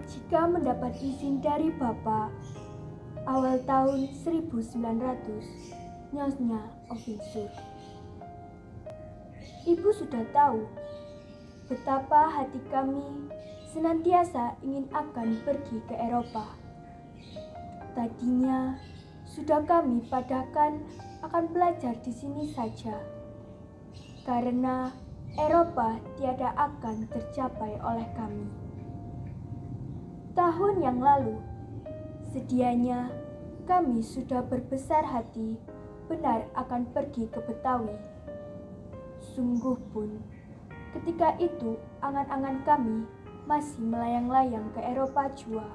Jika mendapat izin dari Bapak, awal tahun 1900, Nyonya Ovinsur. Ibu sudah tahu betapa hati kami senantiasa ingin akan pergi ke Eropa. Tadinya sudah kami padakan akan belajar di sini saja, karena Eropa tiada akan tercapai oleh kami. Tahun yang lalu, sedianya kami sudah berbesar hati benar akan pergi ke Betawi. Sungguh pun, ketika itu angan-angan kami masih melayang-layang ke Eropa jua.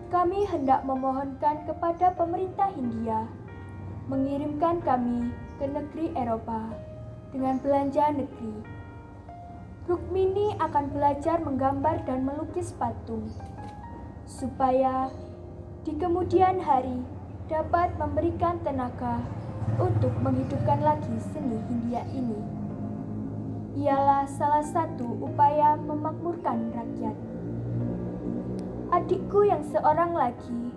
Kami hendak memohonkan kepada pemerintah Hindia mengirimkan kami ke negeri Eropa dengan belanja negeri. Rukmini akan belajar menggambar dan melukis patung, supaya di kemudian hari dapat memberikan tenaga untuk menghidupkan lagi seni Hindia ini. Ialah salah satu upaya memakmurkan rakyat. Adikku yang seorang lagi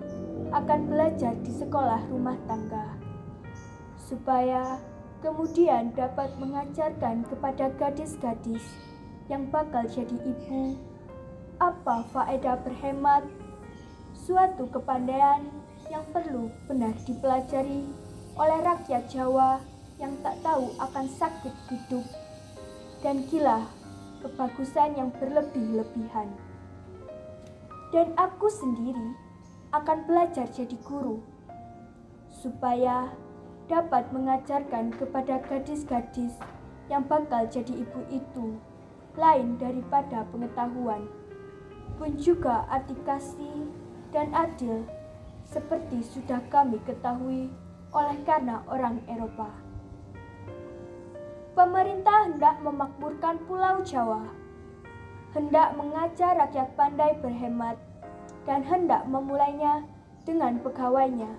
akan belajar di sekolah rumah tangga, supaya kemudian dapat mengajarkan kepada gadis-gadis yang bakal jadi ibu apa faedah berhemat, suatu kepandaian yang perlu benar dipelajari oleh rakyat Jawa yang tak tahu akan sakit hidup dan gila kebagusan yang berlebih-lebihan. Dan aku sendiri akan belajar jadi guru, supaya dapat mengajarkan kepada gadis-gadis yang bakal jadi ibu itu lain daripada pengetahuan, pun juga arti kasih dan adil seperti sudah kami ketahui oleh karena orang Eropa. Pemerintah hendak memakmurkan Pulau Jawa, hendak mengajar rakyat pandai berhemat, dan hendak memulainya dengan pegawainya.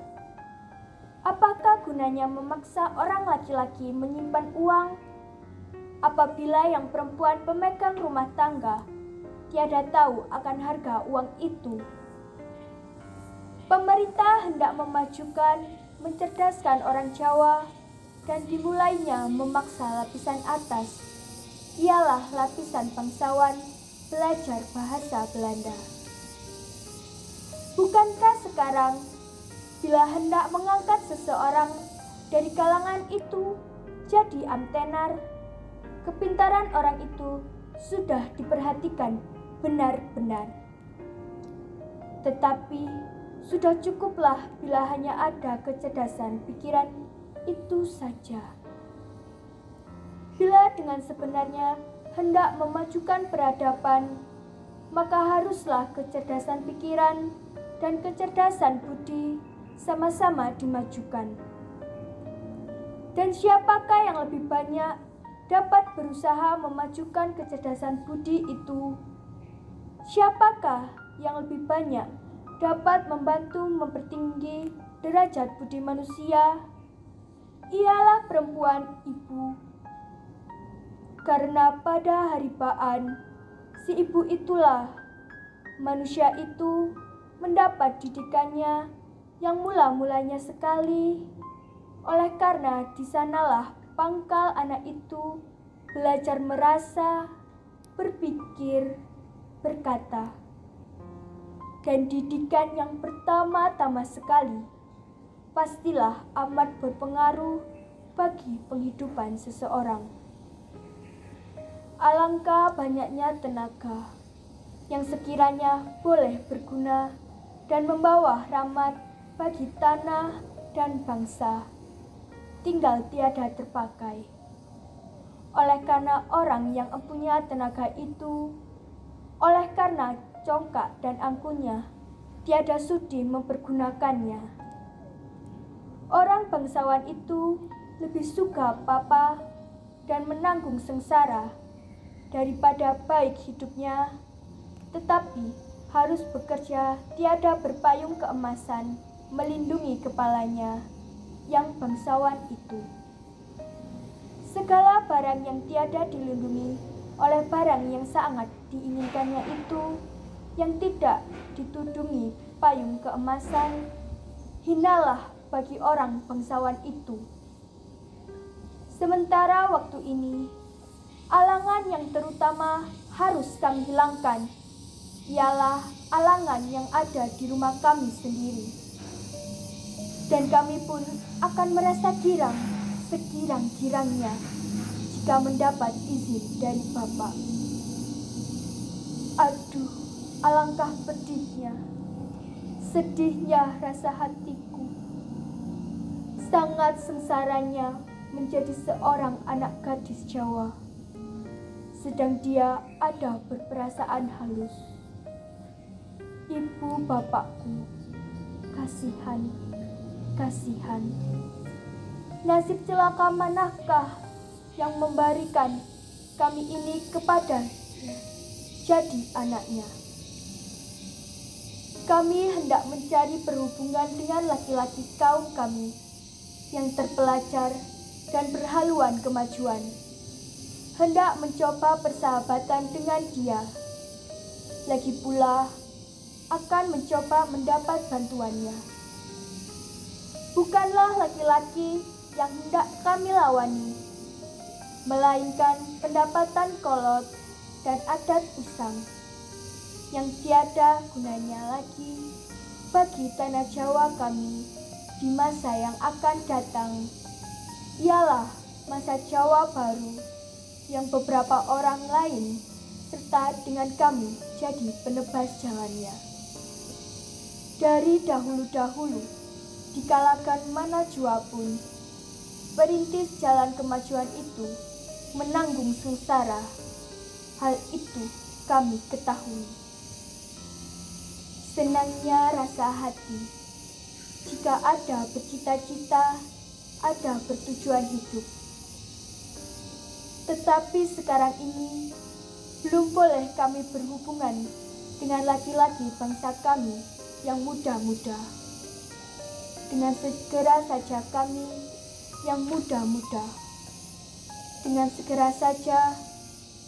Apakah gunanya memaksa orang laki-laki menyimpan uang apabila yang perempuan pemegang rumah tangga tiada tahu akan harga uang itu? Pemerintah hendak memajukan, mencerdaskan orang Jawa, dan dimulainya memaksa lapisan atas, ialah lapisan bangsawan belajar bahasa Belanda. Bukankah sekarang bila hendak mengangkat seseorang dari kalangan itu jadi amtenar, kepintaran orang itu sudah diperhatikan benar-benar. Tetapi sudah cukuplah bila hanya ada kecerdasan pikiran itu saja. Bila dengan sebenarnya hendak memajukan peradaban, maka haruslah kecerdasan pikiran dan kecerdasan budi sama-sama dimajukan. Dan siapakah yang lebih banyak dapat berusaha memajukan kecerdasan budi itu? Siapakah yang lebih banyak dapat membantu mempertinggi derajat budi manusia? Ialah perempuan ibu. Karena pada hari baan, si ibu itulah manusia itu mendapat didikannya yang mula-mulanya sekali. Oleh karena di sanalah pangkal anak itu belajar merasa, berpikir, berkata. Dan didikan yang pertama-tama sekali pastilah amat berpengaruh bagi penghidupan seseorang. Alangkah banyaknya tenaga yang sekiranya boleh berguna dan membawa rahmat bagi tanah dan bangsa, tinggal tiada terpakai. Oleh karena orang yang empunya tenaga itu, oleh karena congkak dan angkunnya, tiada sudi mempergunakannya. Orang bangsawan itu lebih suka papa dan menanggung sengsara daripada baik hidupnya, tetapi harus bekerja tiada berpayung keemasan melindungi kepalanya yang bangsawan itu. Segala barang yang tiada dilindungi oleh barang yang sangat diinginkannya itu yang tidak ditudungi payung keemasan, hinalah bagi orang bangsawan itu. Sementara waktu ini, alangan yang terutama harus kami hilangkan ialah alangan yang ada di rumah kami sendiri. Dan kami pun akan merasa girang segirang-girangnya jika mendapat izin dari Bapak. Aduh, alangkah sedihnya rasa hatiku. Sangat sengsaranya menjadi seorang anak gadis Jawa, sedang dia ada berperasaan halus. Ibu bapakku, kasihan. Nasib celaka manakah yang memberikan kami ini kepada jadi anaknya? Kami hendak mencari perhubungan dengan laki-laki kaum kami yang terpelajar dan berhaluan kemajuan. Hendak mencoba persahabatan dengan dia. Lagi pula akan mencoba mendapat bantuannya. Bukanlah laki-laki yang hendak kami lawani, melainkan pendapatan kolot dan adat usang yang tiada gunanya lagi bagi tanah Jawa kami di masa yang akan datang. Ialah masa Jawa baru yang beberapa orang lain serta dengan kami jadi penebas jalannya. Dari dahulu-dahulu di kalangan Manajua pun, perintis jalan kemajuan itu menanggung sengsara. Hal itu kami ketahui. Senangnya rasa hati jika ada bercita-cita, ada bertujuan hidup. Tetapi sekarang ini belum boleh kami berhubungan dengan laki-laki bangsa kami yang muda-muda. Dengan segera saja kami yang muda-muda, dengan segera saja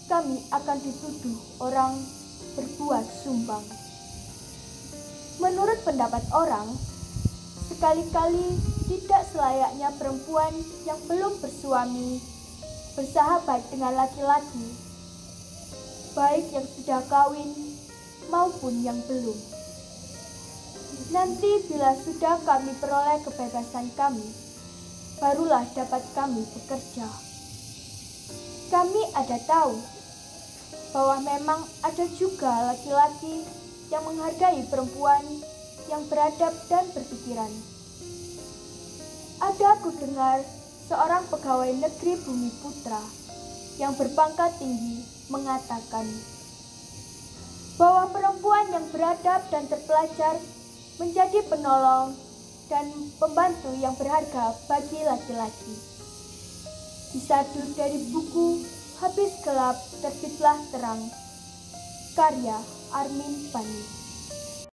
kami akan dituduh orang berbuat sumbang. Menurut pendapat orang, sekali-kali tidak selayaknya perempuan yang belum bersuami bersahabat dengan laki-laki, baik yang sudah kawin maupun yang belum. Nanti bila sudah kami peroleh kebebasan kami, barulah dapat kami bekerja. Kami ada tahu bahwa memang ada juga laki-laki yang menghargai perempuan yang beradab dan berpikiran. Ada kudengar seorang pegawai negeri Bumi Putra yang berpangkat tinggi mengatakan bahwa perempuan yang beradab dan terpelajar menjadi penolong dan pembantu yang berharga bagi laki-laki. Disadur dari buku Habis Gelap Terbitlah Terang, karya Armin Pani.